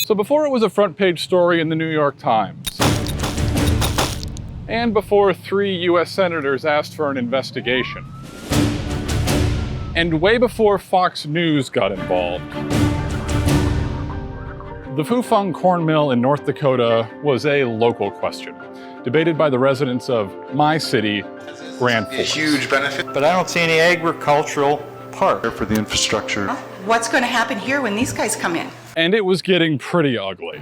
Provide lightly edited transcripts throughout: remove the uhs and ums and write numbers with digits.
So before it was a front page story in the New York Times, and before 3 US senators asked for an investigation, and way before Fox News got involved, the Fufeng corn mill in North Dakota was a local question, debated by the residents of my city, Grand Forks. A huge benefit. But I don't see any agricultural part For the infrastructure. What's going to happen here when these guys come in? And it was getting pretty ugly.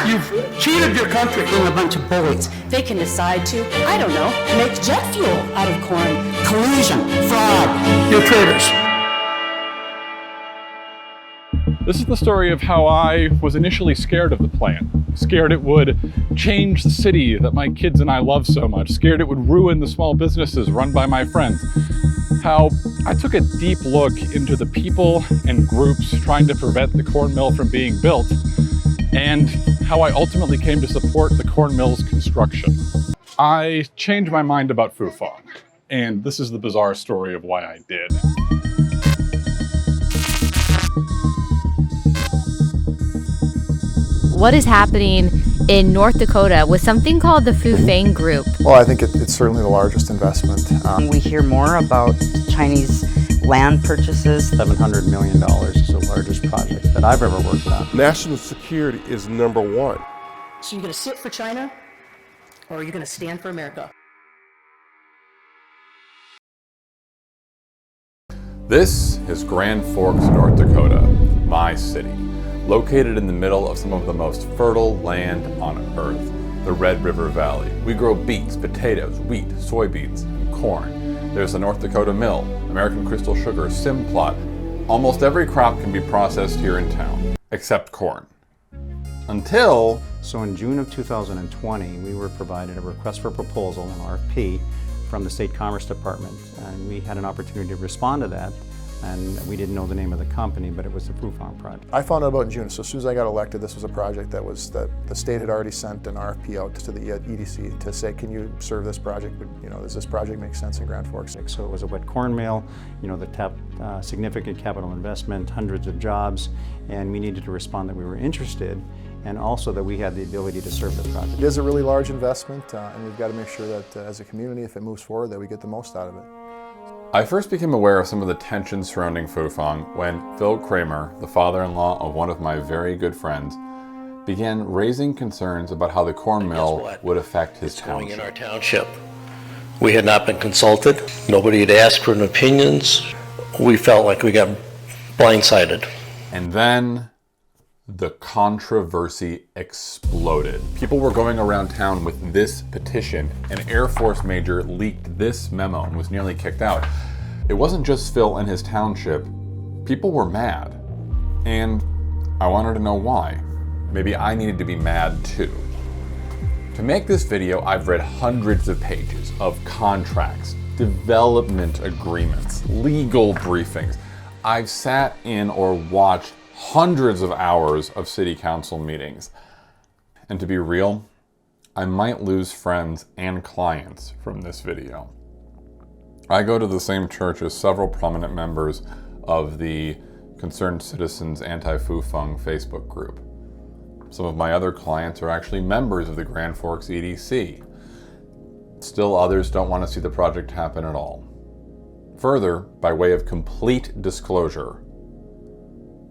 You've cheated your country. Being a bunch of bullies. They can decide to, I don't know, make jet fuel out of corn. Collusion, fraud. You're traitors. This is the story of how I was initially scared of the plant. Scared it would change the city that my kids and I love so much. Scared it would ruin the small businesses run by my friends. How I took a deep look into the people and groups trying to prevent the corn mill from being built, and how I ultimately came to support the corn mill's construction. I changed my mind about Fufeng, and this is the bizarre story of why I did. What is happening in North Dakota with something called the Fufeng Group? Well, I think it's certainly the largest investment. We hear more about Chinese land purchases. $700 million is the largest project that I've ever worked on. National security is number one. So you're going to sit for China, or are you going to stand for America? This is Grand Forks, North Dakota, my city, located in the middle of some of the most fertile land on earth, the Red River Valley. We grow beets, potatoes, wheat, soybeans, and corn. There's the North Dakota Mill, American Crystal Sugar, Simplot. Almost every crop can be processed here in town, except corn. So in June of 2020, we were provided a request for proposal, an RFP, from the State Commerce Department, and we had an opportunity to respond to that. And we didn't know the name of the company, but it was the Fufeng project. I found out about it in June, so as soon as I got elected, this was a project that the state had already sent an RFP out to the EDC to say, can you serve this project? Does this project make sense in Grand Forks? So it was a wet corn mill, that tapped significant capital investment, hundreds of jobs, and we needed to respond that we were interested, and also that we had the ability to serve the project. It is a really large investment, and we've got to make sure that as a community, if it moves forward, that we get the most out of it. I first became aware of some of the tensions surrounding Fufeng when Phil Kramer, the father-in-law of one of my very good friends, began raising concerns about how the corn mill would affect his township. Going in our township. We had not been consulted. Nobody had asked for an opinions. We felt like we got blindsided. And then the controversy exploded. People were going around town with this petition. An Air Force major leaked this memo and was nearly kicked out. It wasn't just Phil and his township. People were mad. And I wanted to know why. Maybe I needed to be mad too. To make this video, I've read hundreds of pages of contracts, development agreements, legal briefings. I've sat in or watched hundreds of hours of city council meetings. And to be real, I might lose friends and clients from this video. I go to the same church as several prominent members of the Concerned Citizens Anti-Fufeng Facebook group. Some of my other clients are actually members of the Grand Forks EDC. Still others don't want to see the project happen at all. Further, by way of complete disclosure,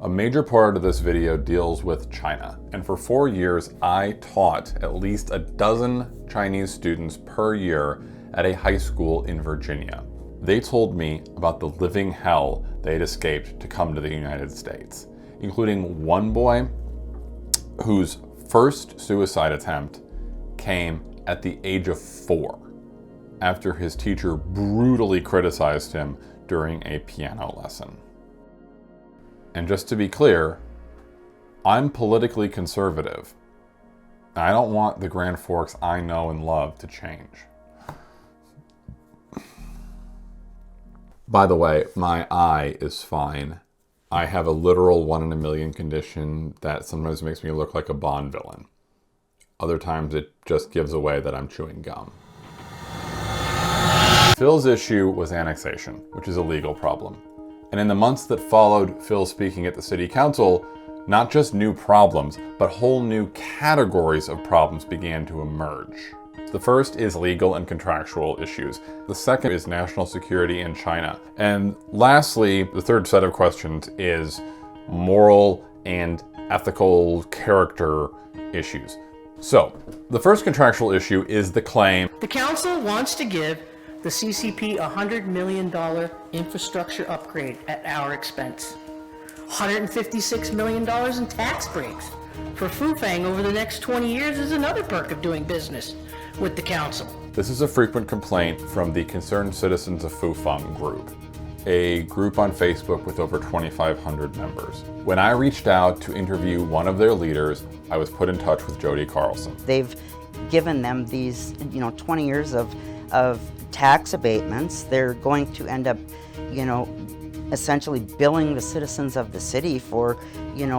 a major part of this video deals with China, and for 4 years I taught at least a dozen Chinese students per year at a high school in Virginia. They told me about the living hell they had escaped to come to the United States, including one boy whose first suicide attempt came at the age of 4, after his teacher brutally criticized him during a piano lesson. And just to be clear, I'm politically conservative. I don't want the Grand Forks I know and love to change. By the way, my eye is fine. I have a literal 1 in a million condition that sometimes makes me look like a Bond villain. Other times it just gives away that I'm chewing gum. Phil's issue was annexation, which is a legal problem. And in the months that followed Phil speaking at the city council, Not just new problems, but whole new categories of problems began to emerge. The first is legal and contractual issues. The second is national security in China. And lastly, the third set of questions is moral and ethical character issues. So, the first contractual issue is the claim the council wants to give the CCP a $100 million infrastructure upgrade at our expense. $156 million in tax breaks for Fufang over the next 20 years is another perk of doing business with the council. This is a frequent complaint from the Concerned Citizens of Fufang group, a group on Facebook with over 2,500 members. When I reached out to interview one of their leaders, I was put in touch with Jody Carlson. They've given them these, 20 years of tax abatements. They're going to end up, essentially billing the citizens of the city for,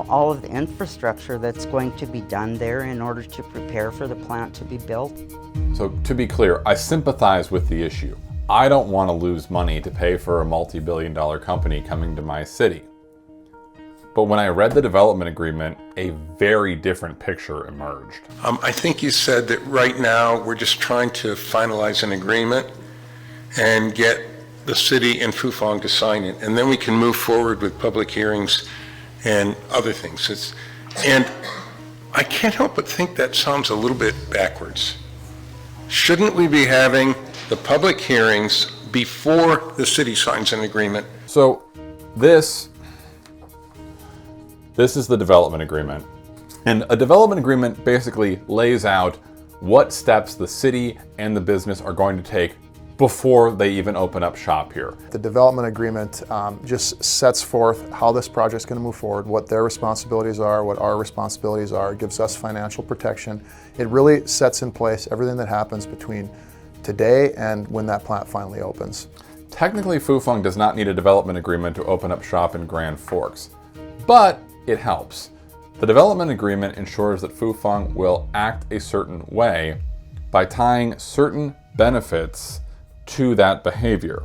all of the infrastructure that's going to be done there in order to prepare for the plant to be built. So to be clear, I sympathize with the issue. I don't want to lose money to pay for a multi-billion-dollar company coming to my city. But when I read the development agreement, a very different picture emerged. I think you said that right now we're just trying to finalize an agreement and get the city and Fufang to sign it, and then we can move forward with public hearings and other things. And I can't help but think that sounds a little bit backwards. Shouldn't we be having the public hearings before the city signs an agreement? So this is the development agreement. And a development agreement basically lays out what steps the city and the business are going to take before they even open up shop here. The development agreement just sets forth how this project's going to move forward, what their responsibilities are, what our responsibilities are, gives us financial protection. It really sets in place everything that happens between today and when that plant finally opens. Technically, Fufang does not need a development agreement to open up shop in Grand Forks, but it helps. The development agreement ensures that Fufang will act a certain way by tying certain benefits to that behavior.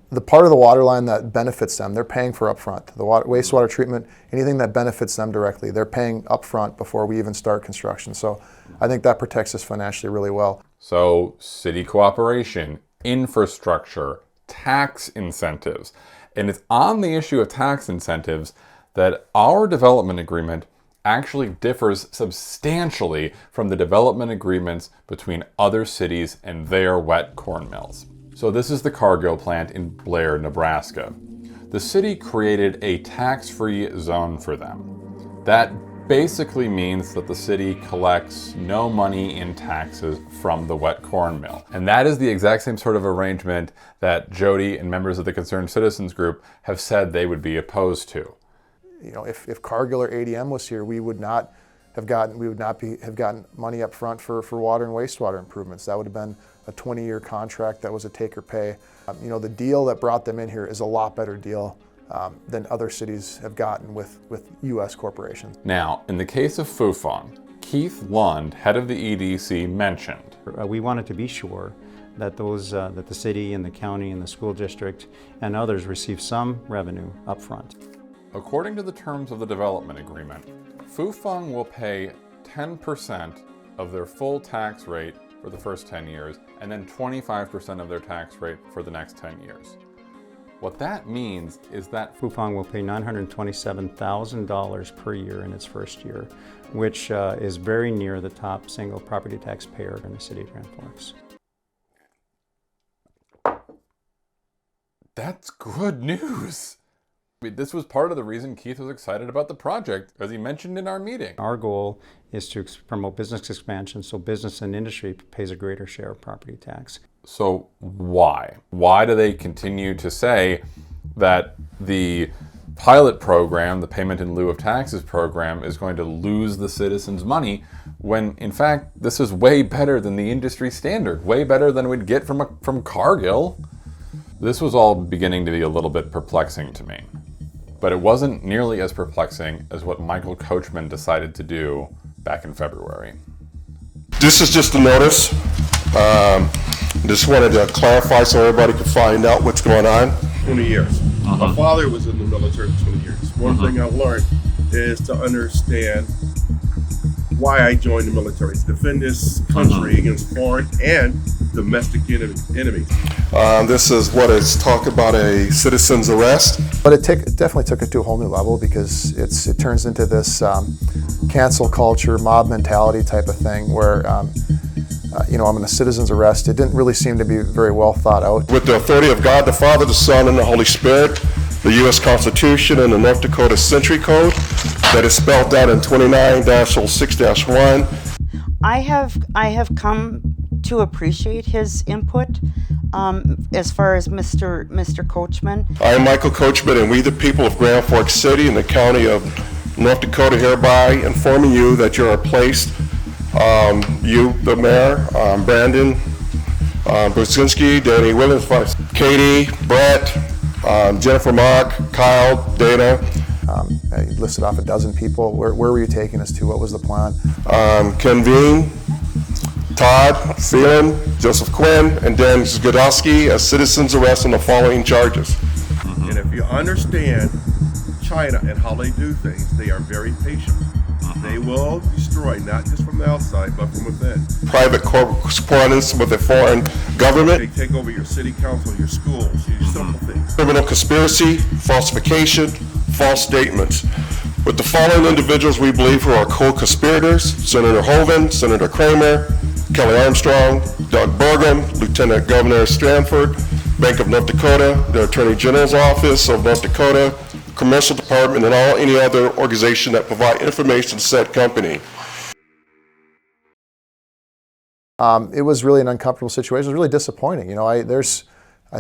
The part of the water line that benefits them, they're paying for upfront. The wastewater treatment, anything that benefits them directly, they're paying upfront before we even start construction. So I think that protects us financially really well. So city cooperation, infrastructure, tax incentives. And it's on the issue of tax incentives that our development agreement actually differs substantially from the development agreements between other cities and their wet corn mills. So this is the Cargill plant in Blair, Nebraska. The city created a tax-free zone for them. That basically means that the city collects no money in taxes from the wet corn mill. And that is the exact same sort of arrangement that Jody and members of the Concerned Citizens group have said they would be opposed to. If Cargill or ADM was here, we would not have gotten money up front for water and wastewater improvements. That would have been a 20-year contract that was a take or pay. The deal that brought them in here is a lot better deal than other cities have gotten with U.S. corporations. Now, in the case of Fufang, Keith Lund, head of the EDC, mentioned, we wanted to be sure that that the city and the county and the school district and others receive some revenue up front. According to the terms of the development agreement, Fufang will pay 10% of their full tax rate for the first 10 years and then 25% of their tax rate for the next 10 years. What that means is that Fufang will pay $927,000 per year in its first year, which is very near the top single property tax payer in the city of Grand Forks. That's good news. This was part of the reason Keith was excited about the project, as he mentioned in our meeting. Our goal is to promote business expansion so business and industry pays a greater share of property tax. So why? Why do they continue to say that the pilot program, the payment in lieu of taxes program, is going to lose the citizens money when, in fact, this is way better than the industry standard, way better than we'd get from Cargill? This was all beginning to be a little bit perplexing to me. But it wasn't nearly as perplexing as what Michael Coachman decided to do back in February. This is just a notice. Just wanted to clarify so everybody could find out what's going on. 20 years. My father was in the military for 20 years. One thing I've learned is to understand why I joined the military, to defend this country against foreign and domestic enemies. This is what is talk about a citizen's arrest. But it definitely took it to a whole new level because it turns into this cancel culture, mob mentality type of thing where I'm in a citizen's arrest. It didn't really seem to be very well thought out. With the authority of God the Father, the Son, and the Holy Spirit, the U.S. Constitution and the North Dakota Century Code that is spelled out in 29-06-1. I have come to appreciate his input as far as Mr. Coachman. I am Michael Coachman, and we, the people of Grand Forks City and the county of North Dakota, hereby informing you that you are placed, you, the mayor, Brandon, Brzezinski, Danny Williams, Katie, Brett, Jennifer Mock, Kyle, Dana. I listed off a dozen people. Where were you taking us to? What was the plan? Ken Veen, Todd, Phelan, Joseph Quinn, and Dan Zgodowski as citizens arrest on the following charges. And if you understand China and how they do things, they are very patient. They will destroy, not just from the outside, but from within. Private correspondence with a foreign government. They take over your city council, your schools, your simple things. Criminal conspiracy, falsification, false statements. With the following individuals we believe who are co-conspirators: Senator Hoeven, Senator Kramer, Kelly Armstrong, Doug Burgum, Lieutenant Governor Stanford, Bank of North Dakota, the Attorney General's Office of North Dakota, Commercial Department, and any other organization that provide information to said company. It was really an uncomfortable situation. It was really disappointing. I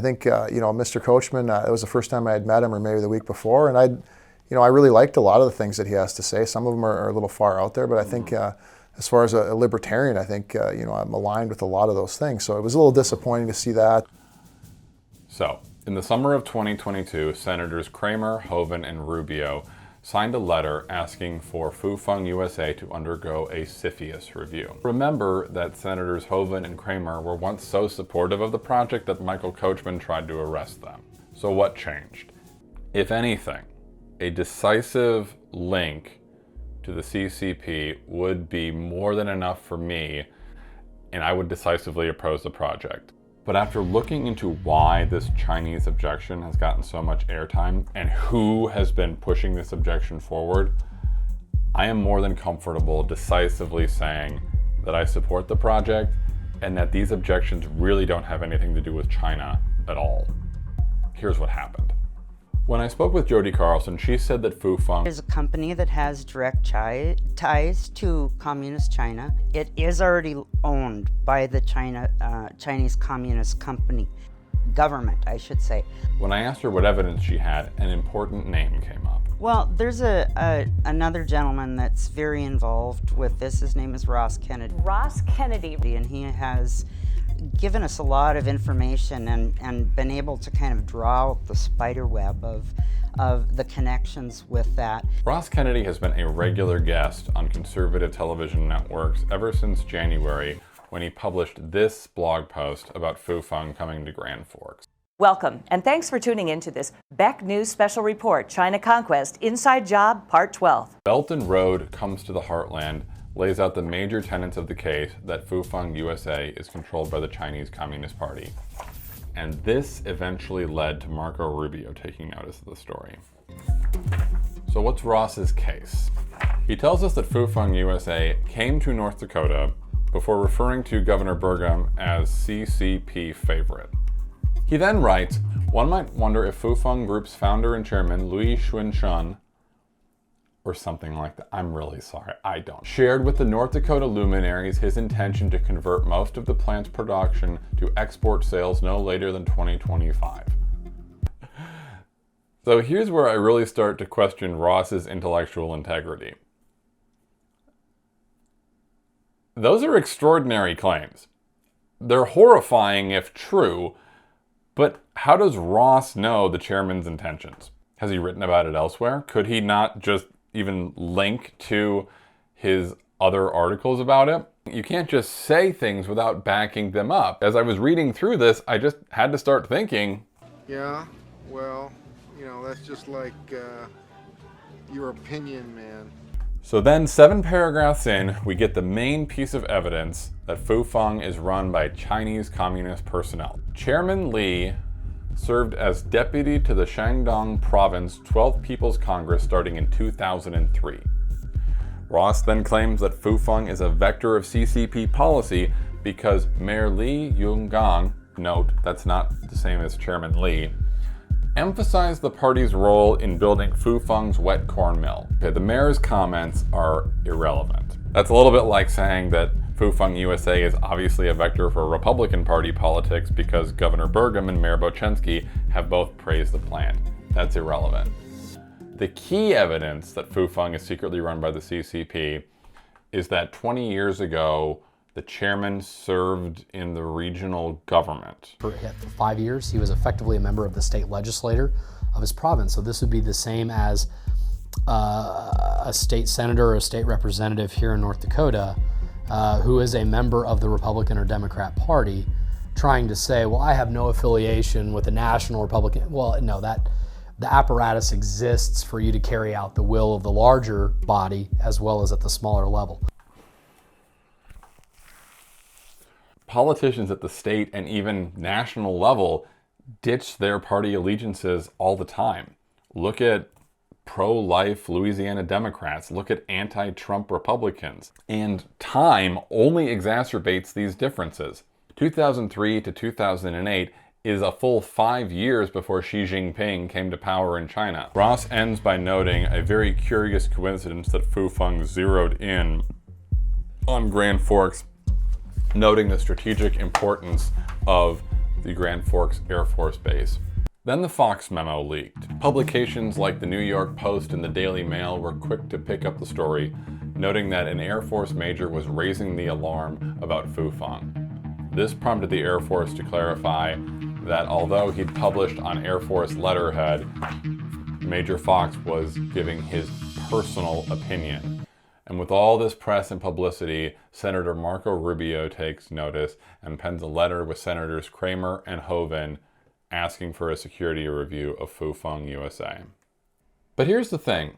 think Mr. Coachman, it was the first time I had met him, or maybe the week before, and I really liked a lot of the things that he has to say. Some of them are a little far out there, but I think as far as a libertarian, I think I'm aligned with a lot of those things. So it was a little disappointing to see that. So, in the summer of 2022, Senators Kramer, Hoeven, and Rubio signed a letter asking for Fufeng USA to undergo a CFIUS review. Remember that Senators Hoeven and Kramer were once so supportive of the project that Michael Coachman tried to arrest them. So what changed? If anything, a decisive link to the CCP would be more than enough for me, and I would decisively oppose the project. But after looking into why this Chinese objection has gotten so much airtime and who has been pushing this objection forward, I am more than comfortable decisively saying that I support the project and that these objections really don't have anything to do with China at all. Here's what happened. When I spoke with Jody Carlson, she said that Fufeng is a company that has direct ties to Communist China. It is already owned by the Chinese Communist government, I should say. When I asked her what evidence she had, an important name came up. Well, there's another gentleman that's very involved with this. His name is Ross Kennedy. Ross Kennedy. And he has given us a lot of information and been able to kind of draw out the spider web of the connections with that. Ross Kennedy has been a regular guest on conservative television networks ever since January, when he published this blog post about Fufeng coming to Grand Forks. Welcome, and thanks for tuning in to this Beck News Special Report, China Conquest, Inside Job, Part 12. Belt and Road Comes to the Heartland lays out the major tenets of the case that Fufeng USA is controlled by the Chinese Communist Party. And this eventually led to Marco Rubio taking notice of the story. So what's Ross's case? He tells us that Fufeng USA came to North Dakota before referring to Governor Burgum as CCP favorite. He then writes, one might wonder if Fufeng Group's founder and chairman, Louis Xuanshun, or something like that, I'm really sorry, I don't, shared with the North Dakota luminaries his intention to convert most of the plant's production to export sales no later than 2025. So here's where I really start to question Ross's intellectual integrity. Those are extraordinary claims. They're horrifying if true, but how does Ross know the chairman's intentions? Has he written about it elsewhere? Could he not just even link to his other articles about it? You can't just say things without backing them up. As I was reading through this, I just had to start thinking, yeah, well, that's just like your opinion, man. So then 7 paragraphs in, we get the main piece of evidence that Fufeng is run by Chinese communist personnel. Chairman Li served as deputy to the Shandong Province 12th People's Congress starting in 2003. Ross then claims that Fufeng is a vector of CCP policy because Mayor Li Yonggang, note that's not the same as Chairman Li, emphasized the party's role in building Fufeng's wet corn mill. Okay, the mayor's comments are irrelevant. That's a little bit like saying that Fufeng USA is obviously a vector for Republican Party politics because Governor Burgum and Mayor Bochensky have both praised the plant. That's irrelevant. The key evidence that Fufeng is secretly run by the CCP is that 20 years ago, the chairman served in the regional government. For 5 years, he was effectively a member of the state legislature of his province. So this would be the same as a state senator or a state representative here in North Dakota who is a member of the Republican or Democrat Party trying to say, well, I have no affiliation with the national Republican. Well, no, the apparatus exists for you to carry out the will of the larger body as well as at the smaller level. Politicians at the state and even national level ditch their party allegiances all the time. Look at pro-life Louisiana Democrats. Look at anti-Trump Republicans. And time only exacerbates these differences. 2003 to 2008 is a full 5 years before Xi Jinping came to power in China. Ross ends by noting a very curious coincidence that Fufeng zeroed in on Grand Forks, noting the strategic importance of the Grand Forks Air Force Base. Then the Fox memo leaked. Publications like the New York Post and the Daily Mail were quick to pick up the story, noting that an Air Force major was raising the alarm about Fufeng. This prompted the Air Force to clarify that although he'd published on Air Force letterhead, Major Fox was giving his personal opinion. And with all this press and publicity, Senator Marco Rubio takes notice and pens a letter with Senators Kramer and Hoeven asking for a security review of Fufeng USA. But here's the thing.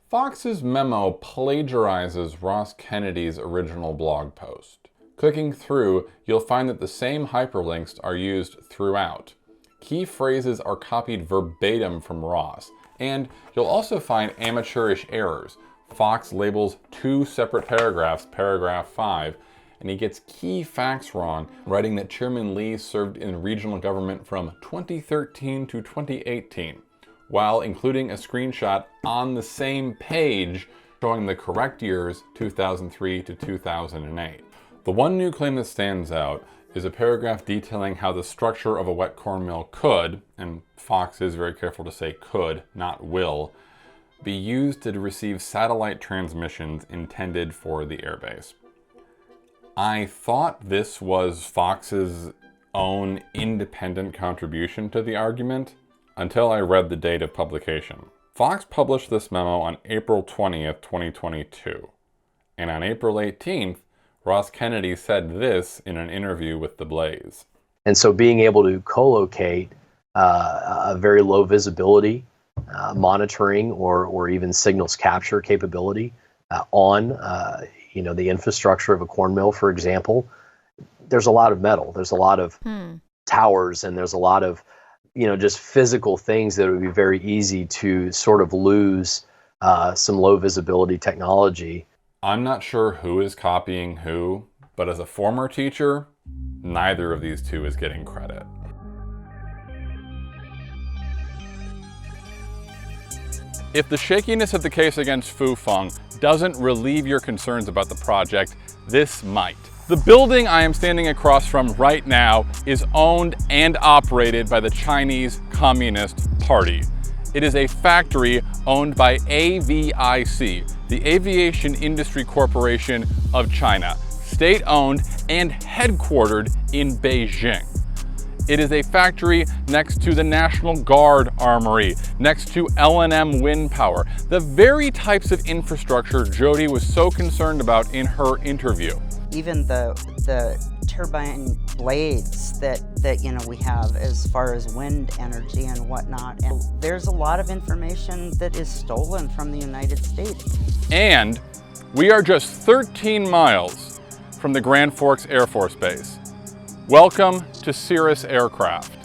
Fox's memo plagiarizes Ross Kennedy's original blog post. Clicking through, you'll find that the same hyperlinks are used throughout. Key phrases are copied verbatim from Ross, and you'll also find amateurish errors. Fox labels 2 separate paragraphs, paragraph 5, and he gets key facts wrong, writing that Chairman Li served in regional government from 2013 to 2018, while including a screenshot on the same page showing the correct years 2003 to 2008. The one new claim that stands out is a paragraph detailing how the structure of a wet corn mill could, and Fox is very careful to say could, not will, be used to receive satellite transmissions intended for the airbase. I thought this was Fox's own independent contribution to the argument until I read the date of publication. Fox published this memo on April 20th, 2022, and on April 18th, Ross Kennedy said this in an interview with The Blaze. And so being able to co-locate a very low visibility monitoring or even signals capture capability on the infrastructure of a corn mill, for example, there's a lot of metal, there's a lot of towers, and there's a lot of just physical things that would be very easy to sort of lose some low visibility technology. I'm not sure who is copying who, but as a former teacher, neither of these two is getting credit. If the shakiness of the case against Fufeng doesn't relieve your concerns about the project, this might. The building I am standing across from right now is owned and operated by the Chinese Communist Party. It is a factory owned by AVIC, the Aviation Industry Corporation of China, state-owned and headquartered in Beijing. It is a factory next to the National Guard Armory, next to L&M Wind Power, the very types of infrastructure Jody was so concerned about in her interview. Even the turbine blades that you know we have as far as wind energy and whatnot. And there's a lot of information that is stolen from the United States. And we are just 13 miles from the Grand Forks Air Force Base. Welcome to Cirrus Aircraft.